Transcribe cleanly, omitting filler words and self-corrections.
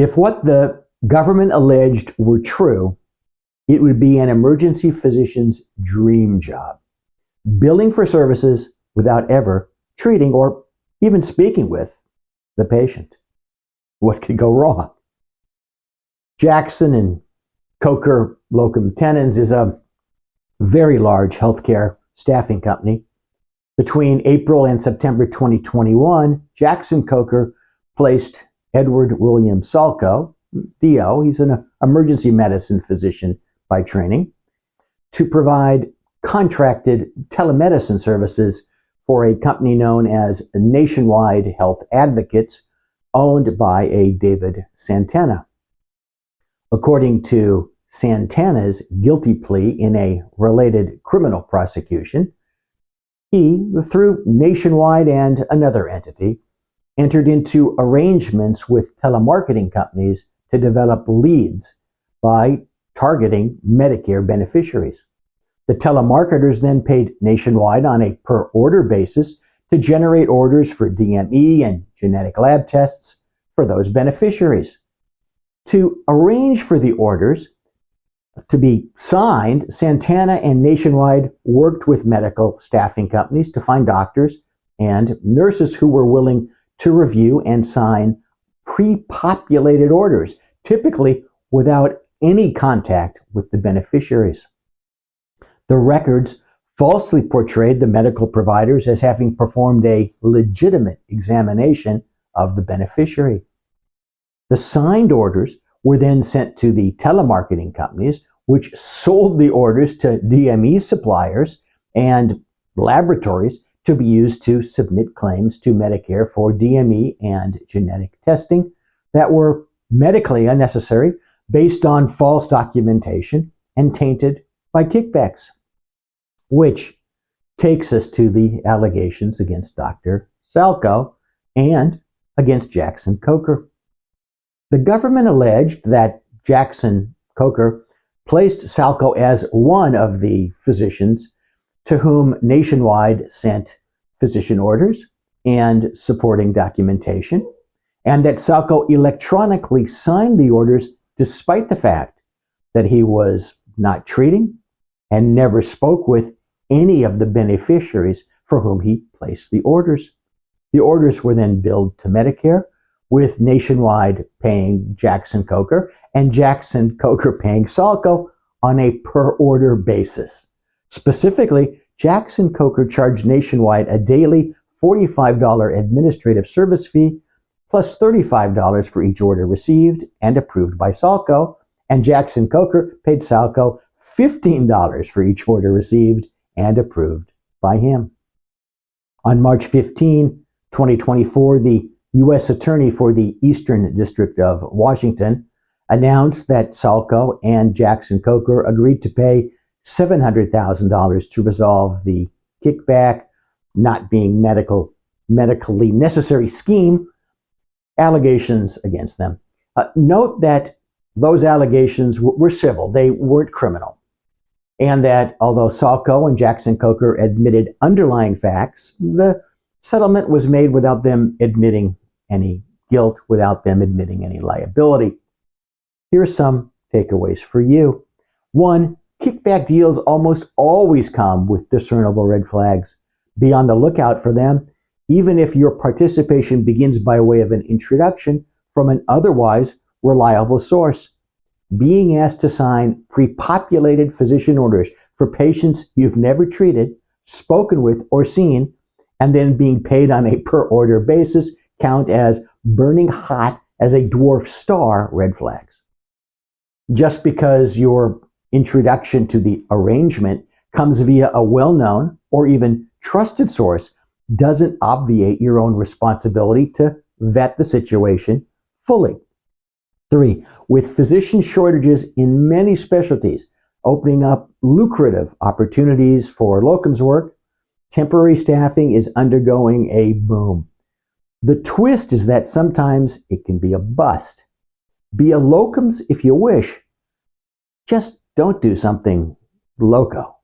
If what the government alleged were true, it would be an emergency physician's dream job. Billing for services without ever treating or even speaking with the patient. What could go wrong? Jackson and Coker Locum Tenens is a very large healthcare staffing company. Between April and September 2021, Jackson Coker placed Edward William Salko, DO, he's an emergency medicine physician by training, to provide contracted telemedicine services for a company known as Nationwide Health Advocates, owned by a David Santana. According to Santana's guilty plea in a related criminal prosecution, he, through Nationwide and another entity, entered into arrangements with telemarketing companies to develop leads by targeting Medicare beneficiaries. The telemarketers then paid Nationwide on a per-order basis to generate orders for DME and genetic lab tests for those beneficiaries. To arrange for the orders to be signed, Santana and Nationwide worked with medical staffing companies to find doctors and nurses who were willing to review and sign pre-populated orders, typically without any contact with the beneficiaries. The records falsely portrayed the medical providers as having performed a legitimate examination of the beneficiary. The signed orders were then sent to the telemarketing companies, which sold the orders to DME suppliers and laboratories to be used to submit claims to Medicare for DME and genetic testing that were medically unnecessary, based on false documentation, and tainted by kickbacks. Which takes us to the allegations against Dr. Salko and against Jackson Coker. The government alleged that Jackson Coker placed Salko as one of the physicians to whom Nationwide sent physician orders and supporting documentation, and that Salko electronically signed the orders despite the fact that he was not treating and never spoke with any of the beneficiaries for whom he placed the orders. The orders were then billed to Medicare, with Nationwide paying Jackson Coker and Jackson Coker paying Salko on a per-order basis. Specifically, Jackson Coker charged Nationwide a daily $45 administrative service fee plus $35 for each order received and approved by Salko, and Jackson Coker paid Salko $15 for each order received and approved by him. On March 15, 2024, the U.S. Attorney for the Eastern District of Washington announced that Salko and Jackson Coker agreed to pay $700,000 to resolve the kickback, not being medically necessary scheme allegations against them. Note that those allegations were civil, they weren't criminal. And that although Salko and Jackson Coker admitted underlying facts, the settlement was made without them admitting any guilt, without them admitting any liability. Here are some takeaways for you. 1, kickback deals almost always come with discernible red flags. Be on the lookout for them, even if your participation begins by way of an introduction from an otherwise reliable source. Being asked to sign pre-populated physician orders for patients you've never treated, spoken with, or seen, and then being paid on a per-order basis count as burning hot as a dwarf star red flags. Just because your introduction to the arrangement comes via a well-known or even trusted source doesn't obviate your own responsibility to vet the situation fully. 3, with physician shortages in many specialties opening up lucrative opportunities for locums work, temporary staffing is undergoing a boom. The twist is that sometimes it can be a bust. Be a locums if you wish. Just don't do something loco.